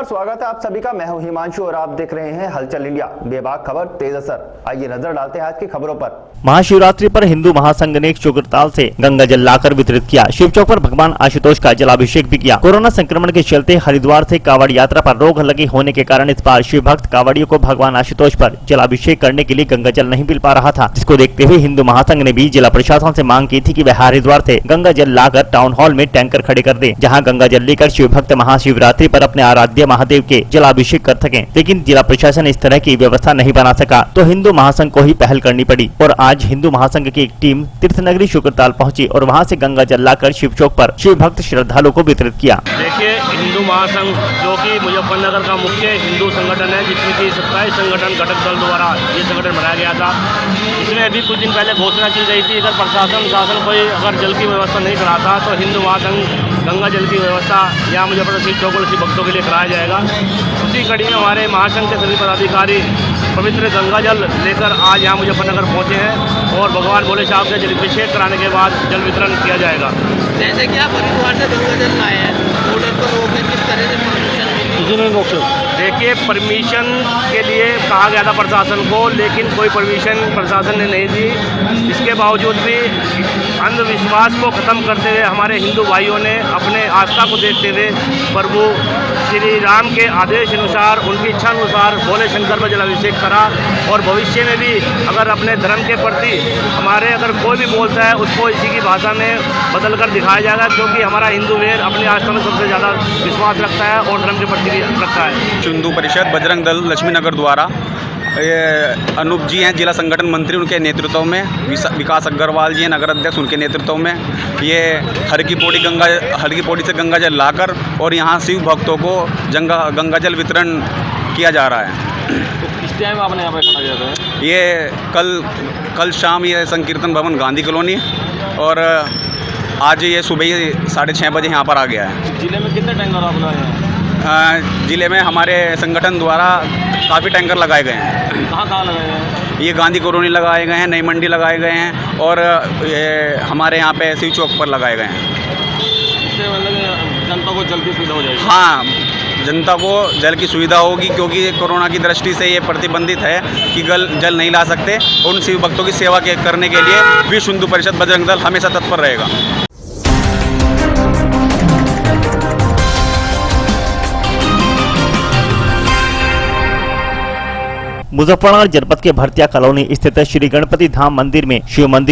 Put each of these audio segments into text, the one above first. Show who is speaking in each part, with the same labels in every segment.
Speaker 1: स्वागत है आप सभी का। मैं हूं हिमांशु और आप देख रहे हैं हलचल इंडिया। बेबाक खबर तेज असर। आइए नजर डालते हैं आज की खबरों पर।
Speaker 2: महाशिवरात्रि पर हिंदू महासंघ ने शुक्रताल से गंगा जल लाकर वितरित किया। शिव चौक पर भगवान आशुतोष का जलाभिषेक भी किया। कोरोना संक्रमण के चलते हरिद्वार से कांवड़ यात्रा पर रोक लगे होने के कारण इस बार शिव भक्त कांवड़ियों को भगवान आशुतोष पर जलाभिषेक करने के लिए गंगा जल नहीं मिल पा रहा था, जिसको देखते हुए हिंदू महासंघ ने भी जिला प्रशासन से मांग की थी कि वह हरिद्वार से गंगा जल लाकर टाउन हॉल में टैंकर खड़े कर दे, जहाँ गंगा जल लेकर शिव भक्त महाशिवरात्रि पर अपने आराध्य महादेव के जलाभिषेक कर सकें। लेकिन जिला प्रशासन इस तरह की व्यवस्था नहीं बना सका, तो हिंदू महासंघ को ही पहल करनी पड़ी और आज हिंदू महासंघ की एक टीम तीर्थनगरी शुक्रताल पहुंची और वहां से गंगा जल लाकर शिव चौक पर शिव भक्त श्रद्धालुओं को वितरित किया।
Speaker 3: देखिए, हिंदू महासंघ जो कि मुजफ्फरनगर का मुख्य हिंदू संगठन है, जिसमें कि 27 संगठन घटक दल द्वारा ये संगठन बनाया गया था। इसमें अभी कुछ दिन पहले घोषणा की गई थी, अगर प्रशासन शासन कोई अगर जल की व्यवस्था नहीं कराता तो हिंदू महासंघ गंगा जल की व्यवस्था यहाँ मुजफ्फरनगर शिव चौक और शिव भक्तों के लिए कराया जाएगा। उसी कड़ी में हमारे महासंघ के सभी पदाधिकारी पवित्र गंगा जल लेकर आज यहाँ मुजफ्फरनगर पहुँचे हैं और भगवान भोले साहब से जलाभिषेक कराने के बाद जल वितरण किया जाएगा।
Speaker 4: जैसे कि आप हरिद्वार से गंगा जल लाए हैं, बॉर्डर पर रोके किस तरह से परमिशन
Speaker 3: देखिए, परमिशन के लिए कहा गया था प्रशासन को, लेकिन कोई परमिशन प्रशासन ने नहीं दी। इसके बावजूद भी अंधविश्वास को खत्म करते हुए हमारे हिंदू भाइयों ने अपने आस्था को देखते हुए प्रभु श्री राम के आदेश अनुसार, उनकी इच्छा अनुसार भोले शंकर पर जलाभिषेक करा। और भविष्य में भी अगर अपने धर्म के प्रति हमारे अगर कोई भी बोलता है उसको इसी की भाषा में बदल कर दिखाया जाएगा, क्योंकि हमारा हिंदू वीर अपनी आस्था में सबसे ज़्यादा विश्वास रखता है और धर्म के प्रति भी रखता है।
Speaker 5: हिंदू परिषद बजरंग दल लक्ष्मीनगर द्वारा ये अनूप जी हैं जिला संगठन मंत्री, उनके नेतृत्व में विकास अग्रवाल जी हैं नगर अध्यक्ष, उनके नेतृत्व में ये हर की पौड़ी से गंगा जल लाकर और यहाँ शिव भक्तों को गंगा जल वितरण किया जा रहा है।
Speaker 6: तो किस टाइम आपने यहाँ पे खड़ा किया था?
Speaker 5: ये कल शाम ये संकीर्तन भवन गांधी कॉलोनी और आज ये सुबह 6:30 बजे यहाँ पर आ गया है।
Speaker 6: जिले में कितने टैंकर आप लगाए हैं?
Speaker 5: जिले में हमारे संगठन द्वारा काफ़ी टैंकर लगाए गए हैं।
Speaker 6: कहाँ लगाए हैं?
Speaker 5: ये गांधी कॉलोनी लगाए गए हैं, नई मंडी लगाए गए हैं और ये हमारे यहाँ पे शिव चौक पर लगाए गए हैं।
Speaker 6: इससे मतलब जनता को जल की सुविधा हो जाएगी?
Speaker 5: हाँ, जनता को जल की सुविधा होगी, क्योंकि कोरोना की दृष्टि से ये प्रतिबंधित है कि जल नहीं ला सकते। उन शिव भक्तों की सेवा करने के लिए विश्व हिंदू परिषद बजरंग दल हमेशा तत्पर रहेगा।
Speaker 2: मुजफ्फरनगर जनपद के भरतिया कॉलोनी स्थित श्री गणपति धाम मंदिर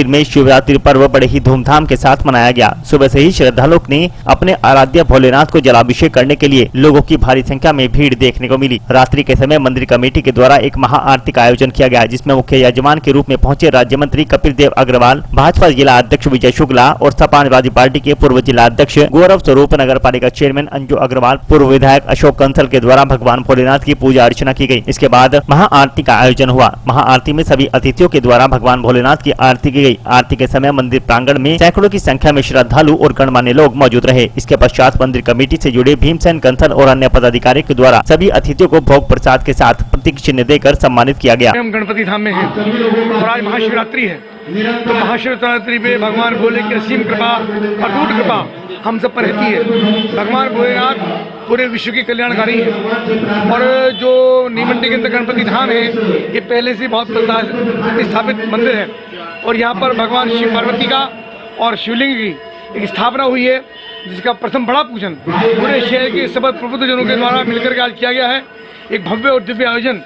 Speaker 2: में शिवरात्रि पर्व बड़े ही धूमधाम के साथ मनाया गया। सुबह से ही श्रद्धालुओं ने अपने आराध्य भोलेनाथ को जलाभिषेक करने के लिए लोगों की भारी संख्या में भीड़ देखने को मिली। रात्रि के समय मंदिर कमेटी के द्वारा एक महाआरती का आयोजन किया गया, जिसमें मुख्य यजमान के रूप में पहुंचे राज्य मंत्री कपिल देव अग्रवाल, भाजपा जिला अध्यक्ष विजय शुक्ला और सपा समाजवादी पार्टी के पूर्व जिला अध्यक्ष गौरव स्वरूप, नगर पालिका चेयरमैन अंजू अग्रवाल, पूर्व विधायक अशोक कंसल के द्वारा भगवान भोलेनाथ की पूजा अर्चना की गई। इसके बाद महाआरती का आयोजन हुआ। महाआरती में सभी अतिथियों के द्वारा भगवान भोलेनाथ की आरती की गई। आरती के समय मंदिर प्रांगण में सैकड़ों की संख्या में श्रद्धालु और गणमान्य लोग मौजूद रहे। इसके पश्चात मंदिर कमेटी से जुड़े भीमसेन कंसल और अन्य पदाधिकारियों के द्वारा सभी अतिथियों को भोग प्रसाद के साथ प्रतीक चिन्ह देकर सम्मानित किया गया।
Speaker 7: हम गणपति धाम में हैं और आज महाशिवरात्रि है, तो महाशिवरात्रि पे भगवान भोले की असीम कृपा, अटूट कृपा हम सब पर रहती है। भगवान भोलेनाथ पूरे विश्व की कल्याणकारी है और जो नीमंडी के अंदर गणपति धाम है, ये पहले से बहुत प्रतिष्ठापित मंदिर है और यहाँ पर भगवान शिव पार्वती का और शिवलिंग की एक स्थापना हुई है, जिसका प्रथम बड़ा पूजन पूरे शहर के सब प्रबुद्धजनों के द्वारा मिलकर के आज किया गया है। एक भव्य और दिव्य आयोजन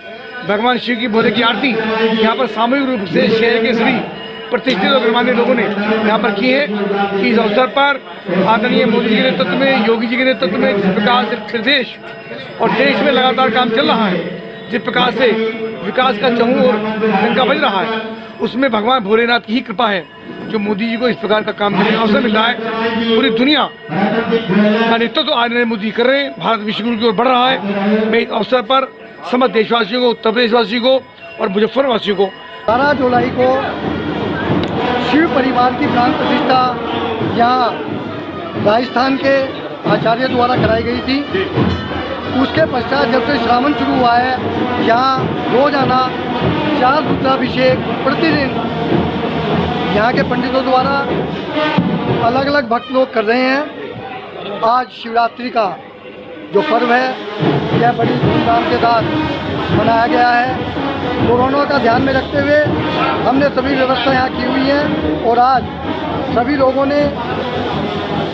Speaker 7: भगवान शिव की भोले की आरती यहाँ पर सामूहिक रूप से शहर के सभी प्रतिष्ठित और गणमान्य लोगों ने यहाँ पर की है। इस अवसर पर आदरणीय मोदी जी के नेतृत्व में, योगी जी के नेतृत्व में जिस प्रकार से प्रदेश और देश में लगातार काम चल रहा है, जिस प्रकार से विकास का चहु और डंका बज रहा है, उसमें भगवान भोलेनाथ की ही कृपा है जो मोदी जी को इस प्रकार का काम करने का अवसर मिल रहा है। पूरी दुनिया का नेतृत्व तो आदरणीय मोदी कर रहे हैं, भारत विश्व गुरु की ओर बढ़ रहा है। मैं इस अवसर पर समस्त देशवासियों को, उत्तर प्रदेश वासियों को और मुजफ्फरनगर वासियों को
Speaker 8: 12 जुलाई को शिव परिवार की प्राण प्रतिष्ठा यहाँ राजस्थान के आचार्य द्वारा कराई गई थी। उसके पश्चात जब से श्रावण शुरू हुआ है, यहाँ रोजाना 4 रुद्राभिषेक प्रतिदिन यहाँ के पंडितों द्वारा अलग अलग भक्त लोग कर रहे हैं। आज शिवरात्रि का जो पर्व है यह बड़ी धूमधाम के साथ मनाया गया है। कोरोना का ध्यान में रखते हुए हमने सभी व्यवस्था यहाँ की हुई है और आज सभी लोगों ने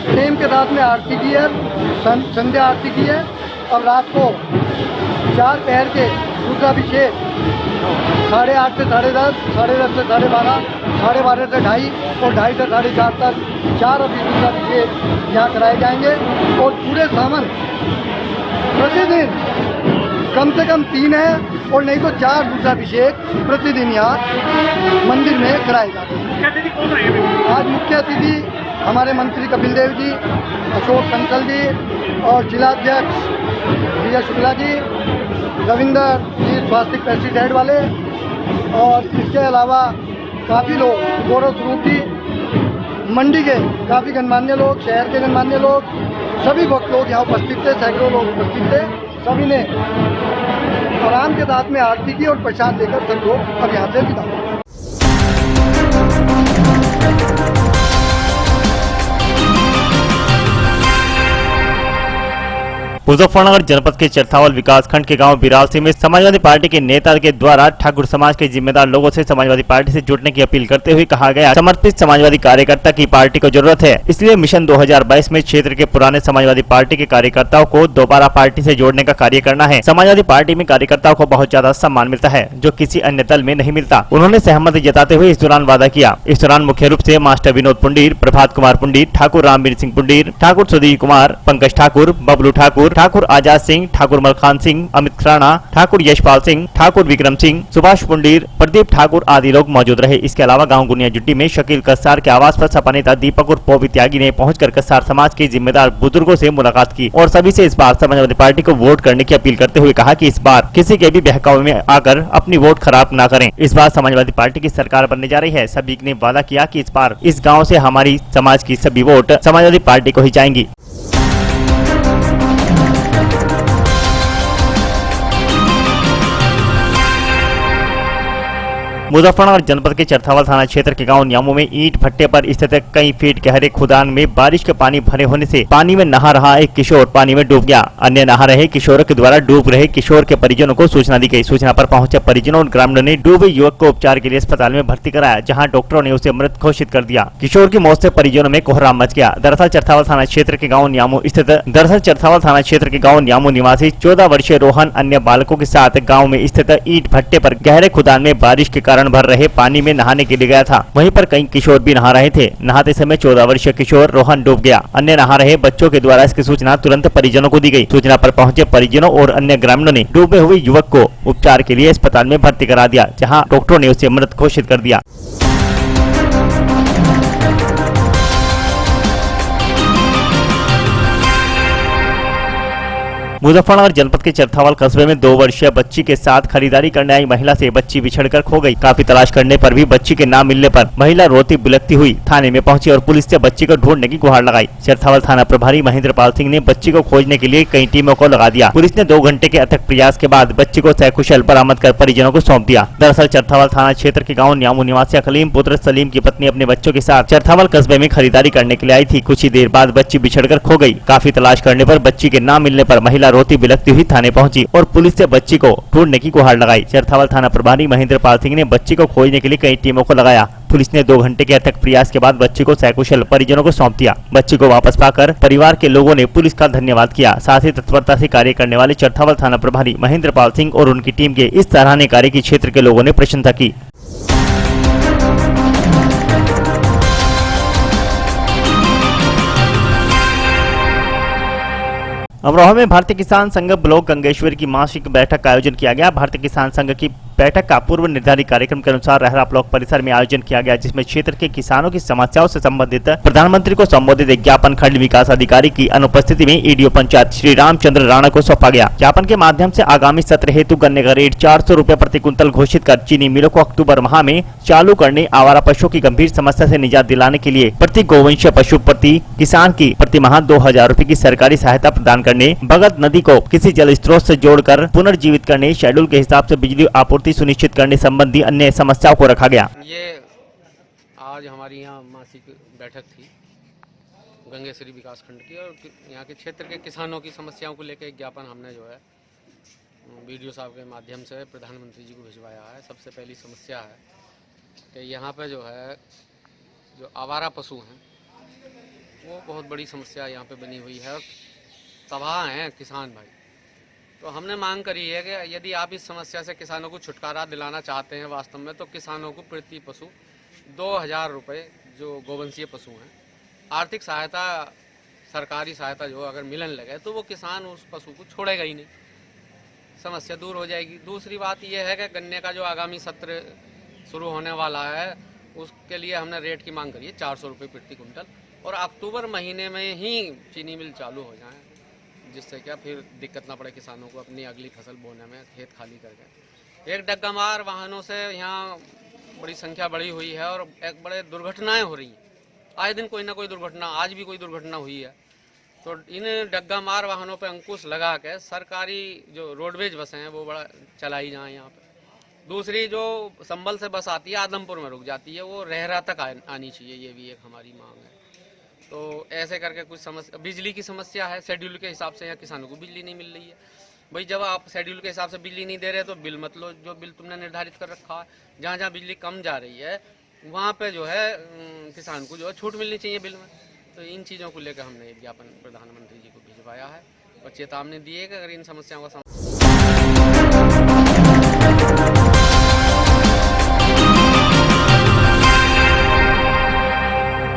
Speaker 8: प्रेम के साथ में आरती की है, संध्या आरती की है। अब रात को 4 पहर के रुद्राभिषेक 8:30 से 10:30, 10:30 से 12:30, 12:30 से 2:30 और 2:30 से 4:30 तक 4 रुद्राभिषेक यहाँ कराए जाएंगे। और पूरे सावन प्रतिदिन कम से कम 3 है और नहीं तो 4 रुद्राभिषेक प्रतिदिन यहाँ मंदिर में कराए जाते हैं। आज मुख्य अतिथि हमारे मंत्री कपिल देव जी, अशोक कंसल जी और जिलाध्यक्ष विजय शुक्ला जी, रविंदर जी स्वास्थ्य पेस्टिसाइड वाले, और इसके अलावा काफ़ी लोग, गौरव स्वरूप जी, मंडी के काफ़ी गणमान्य लोग, शहर के गणमान्य लोग, सभी भक्त लोग यहाँ उपस्थित थे, सैकड़ों लोग उपस्थित थे। सभी ने आराम के साथ में आरती की और प्रसाद लेकर सब लोग अब यहाँ से विदा हुए।
Speaker 2: मुजफ्फरनगर जनपद के चरथावल विकासखंड के गांव बिरालसी में समाजवादी पार्टी के नेता के द्वारा ठाकुर समाज के जिम्मेदार लोगों से समाजवादी पार्टी से जुड़ने की अपील करते हुए कहा गया, समर्पित समाजवादी कार्यकर्ता की पार्टी को जरूरत है, इसलिए मिशन 2022 में क्षेत्र के पुराने समाजवादी पार्टी के कार्यकर्ताओं को दोबारा पार्टी से जोड़ने का कार्य करना है। समाजवादी पार्टी में कार्यकर्ताओं को बहुत ज्यादा सम्मान मिलता है जो किसी अन्य दल में नहीं मिलता। उन्होंने सहमति जताते हुए इस दौरान वादा किया। इस दौरान मुख्य रूप से मास्टर विनोद पुंडीर, प्रभात कुमार पुंडीर, ठाकुर रामवीर सिंह पुंडीर, ठाकुर सुधीर कुमार, पंकज ठाकुर, बबलू ठाकुर, ठाकुर आजाद सिंह, ठाकुर मलखान सिंह, अमित राणा, ठाकुर यशपाल सिंह, ठाकुर विक्रम सिंह, सुभाष पुंडीर, प्रदीप ठाकुर आदि लोग मौजूद रहे। इसके अलावा गांव गुनिया जुट्टी में शकील कसार के आवास पर सपा नेता दीपक और पोवी त्यागी ने पहुंचकर कसार समाज के जिम्मेदार बुजुर्गों से मुलाकात की और सभी से इस बार समाजवादी पार्टी को वोट करने की अपील करते हुए कहा कि इस बार किसी के भी बहकावे में आकर अपनी वोट खराब न करें। इस बार समाजवादी पार्टी की सरकार बनने जा रही है। सभी ने वादा किया कि इस बार इस गाँव से हमारी समाज की सभी वोट समाजवादी पार्टी को ही जाएंगी। मुजफ्फरनगर जनपद के चरथावल थाना क्षेत्र के गांव न्यामू में ईंट भट्टे पर स्थित कई फीट गहरे खुदान में बारिश के पानी भरे होने से पानी में नहा रहा एक किशोर पानी में डूब गया। अन्य नहा रहे किशोर के द्वारा डूब रहे किशोर के परिजनों को सूचना दी गई। सूचना पर पहुंचे परिजनों और ग्रामीणों ने डूबे युवक को उपचार के लिए अस्पताल में भर्ती कराया, जहाँ डॉक्टरों ने उसे मृत घोषित कर दिया। किशोर की मौत से परिजनों में कोहराम मच गया। दरअसल चरथावल थाना क्षेत्र के गाँव न्यामू निवासी 14 वर्षीय रोहन अन्य बालकों के साथ गाँव में स्थित ईंट भट्टे पर गहरे खुदान में बारिश के कारण भर रहे पानी में नहाने के लिए गया था। वहीं पर कई किशोर भी नहा रहे थे। नहाते समय 14 वर्षीय किशोर रोहन डूब गया। अन्य नहा रहे बच्चों के द्वारा इसकी सूचना तुरंत परिजनों को दी गई। सूचना पर पहुंचे परिजनों और अन्य ग्रामीणों ने डूबे हुए युवक को उपचार के लिए अस्पताल में भर्ती करा दिया, जहां डॉक्टरों ने उसे मृत घोषित कर दिया। मुजफ्फरनगर जनपद के चरथावल कस्बे में 2 वर्षीय बच्ची के साथ खरीदारी करने आई महिला से बच्ची बिछड़कर खो गई। काफी तलाश करने पर भी बच्ची के न मिलने पर महिला रोती बिलखती हुई थाने में पहुंची और पुलिस से बच्ची को ढूंढने की गुहार लगाई। चरथावल थाना प्रभारी महेंद्रपाल सिंह ने बच्ची को खोजने के लिए कई टीमों को लगा दिया। पुलिस ने 2 घंटे के अथक प्रयास के बाद बच्ची को सकुशल बरामद कर परिजनों को सौंप दिया। दरअसल चरथावल थाना क्षेत्र के गाँव न्यामू निवासी अखलीम पुत्र सलीम की पत्नी अपने बच्चों के साथ चरथावल कस्बे में खरीदारी करने के लिए आई थी। कुछ ही देर बाद बच्ची बिछड़कर खो गई। काफी तलाश करने पर बच्ची के न मिलने पर महिला रोती बिलखती हुई थाने पहुंची और पुलिस से बच्ची को ढूंढने की गुहार लगाई। चरथावल थाना प्रभारी महेंद्रपाल सिंह ने बच्ची को खोजने के लिए कई टीमों को लगाया। पुलिस ने 2 घंटे के अथक प्रयास के बाद बच्ची को सकुशल परिजनों को सौंप दिया। बच्ची को वापस पाकर परिवार के लोगों ने पुलिस का धन्यवाद किया। साथ ही तत्परता से कार्य करने वाले चरथावल थाना प्रभारी महेंद्रपाल सिंह और उनकी टीम के इस सराहनीय कार्य की क्षेत्र के लोगों ने प्रशंसा की। अमरोहा में भारतीय किसान संघ ब्लॉक गंगेश्वर की मासिक बैठक का आयोजन किया गया। भारतीय किसान संघ की बैठक का पूर्व निर्धारित कार्यक्रम के अनुसार रहरा ब्लॉक परिसर में आयोजन किया गया, जिसमें क्षेत्र के किसानों की समस्याओं से संबंधित प्रधानमंत्री को संबोधित एक ज्ञापन खंड विकास अधिकारी की अनुपस्थिति में ईडीओ पंचायत श्री रामचंद्र राणा को सौंपा गया। ज्ञापन के माध्यम से आगामी सत्र हेतु गन्ने का रेट 400 रुपए प्रति कुंतल घोषित कर चीनी मिलों को अक्टूबर माह में चालू करने, आवारा पशुओं की गंभीर समस्या से निजात दिलाने के लिए प्रति गोवंशीय पशु प्रति किसान की प्रति माह 2000 रुपए की सरकारी सहायता प्रदान करने, भगत नदी को किसी जल स्रोत से जोड़कर पुनर्जीवित करने, शेड्यूल के हिसाब से बिजली आपूर्ति सुनिश्चित करने संबंधी अन्य समस्याओं को रखा गया।
Speaker 4: ये आज हमारी यहाँ मासिक बैठक थी
Speaker 9: गंगेश्वरी विकासखंड की, और यहाँ के क्षेत्र के किसानों की समस्याओं को लेकर एक ज्ञापन हमने जो है वीडियो साहब के माध्यम से प्रधानमंत्री जी को भिजवाया है। सबसे पहली समस्या है कि यहाँ पे जो है जो आवारा पशु हैं वो बहुत बड़ी समस्या यहाँ पे बनी हुई है और तबाह हैं किसान भाई। तो हमने मांग करी है कि यदि आप इस समस्या से किसानों को छुटकारा दिलाना चाहते हैं वास्तव में, तो किसानों को प्रति पशु 2000 रुपये जो गोवंशीय पशु हैं आर्थिक सहायता, सरकारी सहायता जो अगर मिलने लगे तो वो किसान उस पशु को छोड़ेगा ही नहीं, समस्या दूर हो जाएगी। दूसरी बात यह है कि गन्ने का जो आगामी सत्र शुरू होने वाला है उसके लिए हमने रेट की मांग करी है 400 रुपये प्रति कुंटल, और अक्टूबर महीने में ही चीनी मिल चालू हो जाए, जिससे क्या फिर दिक्कत ना पड़े किसानों को अपनी अगली फसल बोने में, खेत खाली करके। एक डग्गामार वाहनों से यहाँ बड़ी संख्या बढ़ी हुई है और एक बड़े दुर्घटनाएं हो रही हैं, आए दिन कोई ना कोई दुर्घटना, आज भी कोई दुर्घटना हुई है। तो इन डग्गामार वाहनों पे अंकुश लगा के सरकारी जो रोडवेज बसें हैं वो बड़ा चलाई जाएँ यहाँ पे। दूसरी जो संभल से बस आती है आदमपुर में रुक जाती है, वो रहरा तक आनी चाहिए, ये भी एक हमारी मांग है। तो ऐसे करके कुछ समस्या, बिजली की समस्या है, शेड्यूल के हिसाब से यहाँ किसानों को बिजली नहीं मिल रही है। भाई जब आप शेड्यूल के हिसाब से बिजली नहीं दे रहे तो बिल मत लो, जो बिल तुमने निर्धारित कर रखा है। जहाँ जहाँ बिजली कम जा रही है वहाँ पे जो है किसान को जो है छूट मिलनी चाहिए बिल में। तो इन चीज़ों को लेकर हमने एक ज्ञापन प्रधानमंत्री जी को भिजवाया है और चेतावनी दी है कि अगर इन समस्याओं का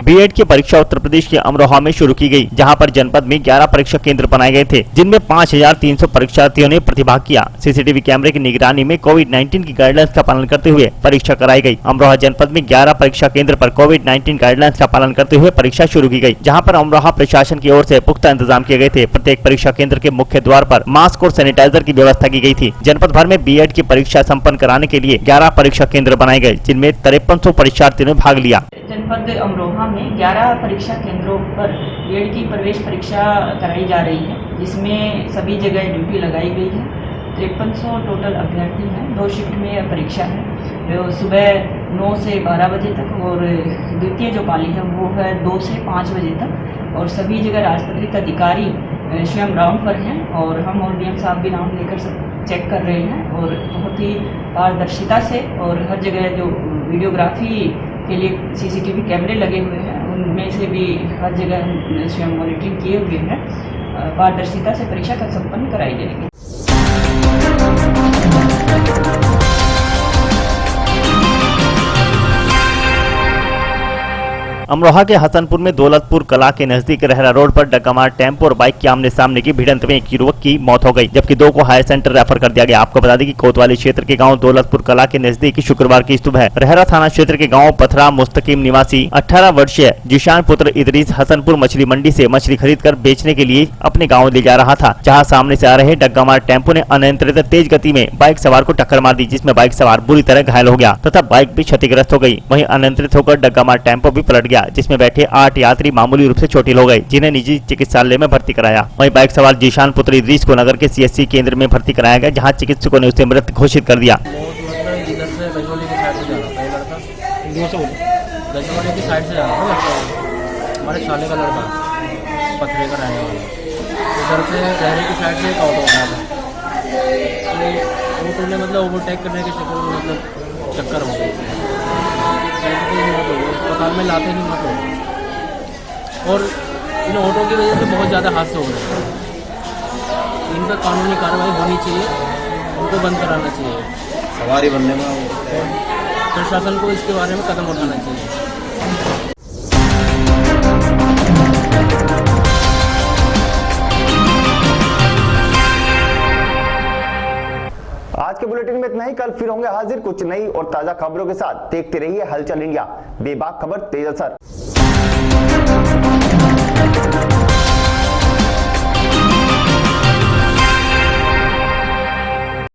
Speaker 2: बीएड की परीक्षा उत्तर प्रदेश के अमरोहा में शुरू की गई, जहां पर जनपद में 11 परीक्षा केंद्र बनाए गए थे, जिनमें 5300 परीक्षार्थियों ने प्रतिभाग किया। सीसीटीवी कैमरे की निगरानी में कोविड-19 की गाइडलाइंस का पालन करते हुए परीक्षा कराई गई। अमरोहा जनपद में 11 परीक्षा केंद्र पर कोविड-19 गाइडलाइंस का पालन करते हुए परीक्षा शुरू की गई, जहाँ पर अमरोहा प्रशासन की ओर से पुख्ता इंतजाम किए गए थे। प्रत्येक परीक्षा केंद्र के मुख्य द्वार पर मास्क और सैनिटाइजर की व्यवस्था की गई थी। जनपद भर में बीएड की परीक्षा सम्पन्न कराने के लिए 11 परीक्षा केंद्र बनाए गए, जिनमें 5300 परीक्षार्थियों ने भाग लिया।
Speaker 10: जनपद अमरोहा में 11 परीक्षा केंद्रों पर बीएड की प्रवेश परीक्षा कराई जा रही है, जिसमें सभी जगह ड्यूटी लगाई गई है। 5300 टोटल अभ्यर्थी हैं। 2 शिफ्ट में परीक्षा है, जो सुबह 9 से 12 बजे तक, और द्वितीय जो पाली है वो है 2 से 5 बजे तक। और सभी जगह राजपत्रित अधिकारी स्वयं ग्राउंड पर हैं और हम और डीएम साहब भी नाम लेकर सब चेक कर रहे हैं। और बहुत ही पारदर्शिता से, और हर जगह जो वीडियोग्राफी के लिए सीसीटीवी कैमरे लगे हुए हैं उनमें से भी हर जगह स्वयं मॉनिटरिंग किए हुए हैं। पारदर्शिता से परीक्षा का संपन्न कराई जाएगी।
Speaker 2: अमरोहा के हसनपुर में दौलतपुर कला के नजदीक रहरा रोड पर डग्गामार टेम्पो और बाइक के आमने सामने की भिड़ंत में एक युवक की मौत हो गई, जबकि 2 को हायर सेंटर रेफर कर दिया गया। आपको बता दें कि कोतवाली क्षेत्र के गांव दौलतपुर कला के नजदीक शुक्रवार की सुबह रहरा थाना क्षेत्र के गांव पथरा मुस्तकीम निवासी 18 वर्षीय जिशान पुत्र इदरीस हसनपुर मछली मंडी से मछली खरीद कर बेचने के लिए अपने गाँव ले जा रहा था, जहाँ सामने से आ रहे डग्गामार टेम्पो ने अनियंत्रित तेज गति में बाइक सवार को टक्कर मार दी, जिसमें बाइक सवार बुरी तरह घायल हो गया तथा बाइक भी क्षतिग्रस्त हो गई। वहीं अनियंत्रित होकर डग्गामार टेम्पो भी पलट गया, जिसमें बैठे 8 यात्री मामूली रूप से चोटिल हो गए, जिन्हें निजी चिकित्सालय में भर्ती कराया। वहीं बाइक सवार जिशान पुत्र इदरीस को नगर के सीएससी केंद्र में भर्ती कराया गया, जहां चिकित्सकों ने उसे मृत घोषित कर दिया।
Speaker 11: गजवाड़े की साइड से जा रहा था, हमारे साले का लड़का पथरे का रहने वाला, उधर से रहने की साइड से एक ऑटो आ रहा था, ऑटो ने मतलब ओवरटेक करने के चक्कर में मतलब चक्कर हो गई, अस्पताल में लाते ही मत हो। और इन ऑटो की वजह से बहुत ज़्यादा हादसे हो रहे हैं। इन पर कानूनी कार्रवाई होनी चाहिए, उनको बंद कराना चाहिए,
Speaker 6: सवारी बनने में
Speaker 11: प्रशासन को इसके बारे में कदम उठाना चाहिए।
Speaker 1: आज के बुलेटिन में इतना ही। कल फिर होंगे हाजिर कुछ नई और ताजा खबरों के साथ। देखते रहिए हलचल इंडिया, बेबाक खबर तेज असर।